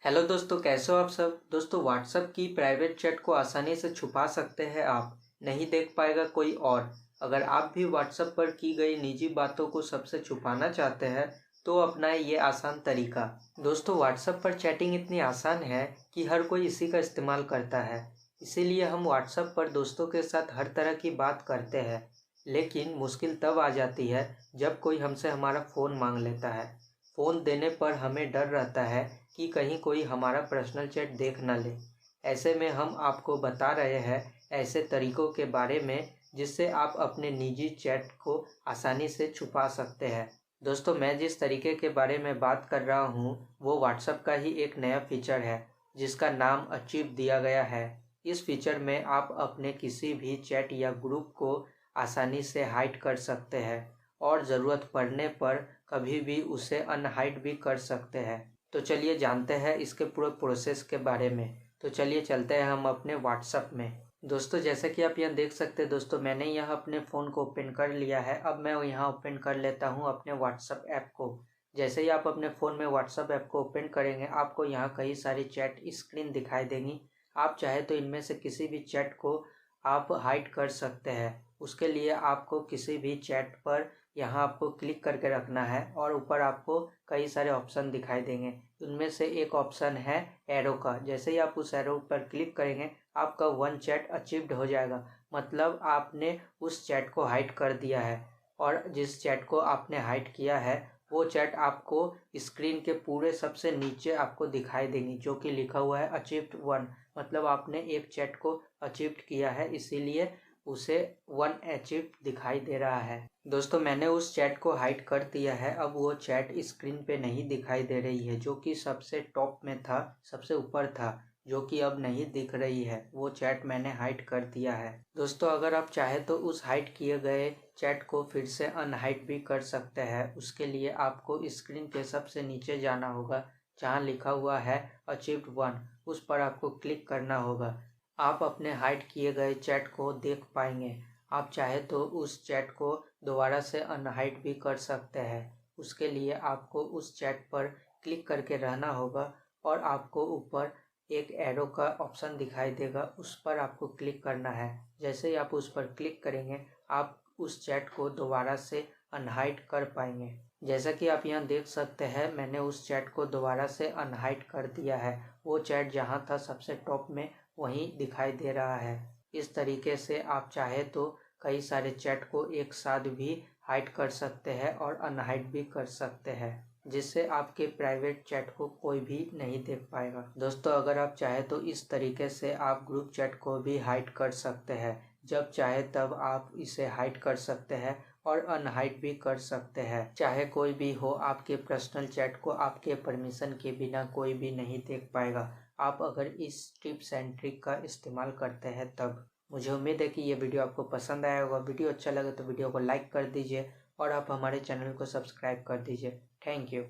Hello दोस्तों, कैसे हो आप सब। दोस्तों, व्हाट्सएप की प्राइवेट चैट को आसानी से छुपा सकते हैं आप, नहीं देख पाएगा कोई और। अगर आप भी व्हाट्सएप पर की गई निजी बातों को सबसे छुपाना चाहते हैं तो अपनाएं ये आसान तरीका। दोस्तों, व्हाट्सएप पर चैटिंग इतनी आसान है कि हर कोई इसी का इस्तेमाल करता है। इसीलिए हम व्हाट्सएप पर दोस्तों के साथ हर तरह की बात करते हैं। लेकिन मुश्किल तब आ जाती है जब कोई हमसे हमारा फ़ोन मांग लेता है। फ़ोन देने पर हमें डर रहता है कि कहीं कोई हमारा पर्सनल चैट देख न ले। ऐसे में हम आपको बता रहे हैं ऐसे तरीकों के बारे में जिससे आप अपने निजी चैट को आसानी से छुपा सकते हैं। दोस्तों, मैं जिस तरीके के बारे में बात कर रहा हूँ वो व्हाट्सएप का ही एक नया फीचर है जिसका नाम अचीव दिया गया है। इस फीचर में आप अपने किसी भी चैट या ग्रुप को आसानी से हाइड कर सकते हैं और ज़रूरत पड़ने पर कभी भी उसे अनहाइड भी कर सकते हैं। तो चलिए जानते हैं इसके पूरे प्रोसेस के बारे में। तो चलिए चलते हैं हम अपने व्हाट्सएप में। दोस्तों, जैसे कि आप यहाँ देख सकते हैं, दोस्तों मैंने यहाँ अपने फ़ोन को ओपन कर लिया है। अब मैं यहाँ ओपन कर लेता हूँ अपने व्हाट्सएप ऐप को। जैसे ही आप अपने फ़ोन में व्हाट्सएप ऐप को ओपन करेंगे आपको यहाँ कई सारी चैट स्क्रीन दिखाई देंगी। आप चाहे तो इनमें से किसी भी चैट को आप हाइड कर सकते हैं। उसके लिए आपको किसी भी चैट पर यहाँ आपको क्लिक करके रखना है और ऊपर आपको कई सारे ऑप्शन दिखाई देंगे। उनमें से एक ऑप्शन है एरो का। जैसे ही आप उस एरो पर क्लिक करेंगे आपका वन चैट अचीव्ड हो जाएगा, मतलब आपने उस चैट को हाइड कर दिया है। और जिस चैट को आपने हाइड किया है वो चैट आपको स्क्रीन के पूरे सबसे नीचे आपको दिखाई देंगी, जो कि लिखा हुआ है अचीव्ड वन। मतलब आपने एक चैट को अचीव्ड किया है, इसीलिए उसे वन अचीव्ड दिखाई दे रहा है। दोस्तों, मैंने उस चैट को हाइड कर दिया है। अब वो चैट स्क्रीन पे नहीं दिखाई दे रही है, जो कि सबसे टॉप में था, सबसे ऊपर था, जो कि अब नहीं दिख रही है। वो चैट मैंने हाइड कर दिया है। दोस्तों, अगर आप चाहे तो उस हाइड किए गए चैट को फिर से अनहाइड भी कर सकते हैं। उसके लिए आपको स्क्रीन के सबसे नीचे जाना होगा, जहाँ लिखा हुआ है अचीव्ड वन। उस पर आपको क्लिक करना होगा। आप अपने हाइड किए गए चैट को देख पाएंगे। आप चाहे तो उस चैट को दोबारा से अनहाइड भी कर सकते हैं। उसके लिए आपको उस चैट पर क्लिक करके रहना होगा और आपको ऊपर एक एरो का ऑप्शन दिखाई देगा, उस पर आपको क्लिक करना है। जैसे ही आप उस पर क्लिक करेंगे आप उस चैट को दोबारा से अनहाइड कर पाएंगे। जैसा कि आप यहाँ देख सकते हैं, मैंने उस चैट को दोबारा से अनहाइड कर दिया है। वो चैट जहाँ था सबसे टॉप में वहीं दिखाई दे रहा है। इस तरीके से आप चाहे तो कई सारे चैट को एक साथ भी हाइड कर सकते हैं और अनहाइड भी कर सकते हैं, जिससे आपके प्राइवेट चैट को कोई भी नहीं देख पाएगा। दोस्तों, अगर आप चाहे तो इस तरीके से आप ग्रुप चैट को भी हाइड कर सकते हैं। जब चाहे तब आप इसे हाइड कर सकते हैं और अनहाइड भी कर सकते हैं। चाहे कोई भी हो, आपके पर्सनल चैट को आपके परमिशन के बिना कोई भी नहीं देख पाएगा, आप अगर इस टिप्स एंड ट्रिक का इस्तेमाल करते हैं तब। मुझे उम्मीद है कि ये वीडियो आपको पसंद आया होगा। वीडियो अच्छा लगे तो वीडियो को लाइक कर दीजिए और आप हमारे चैनल को सब्सक्राइब कर दीजिए। Thank you.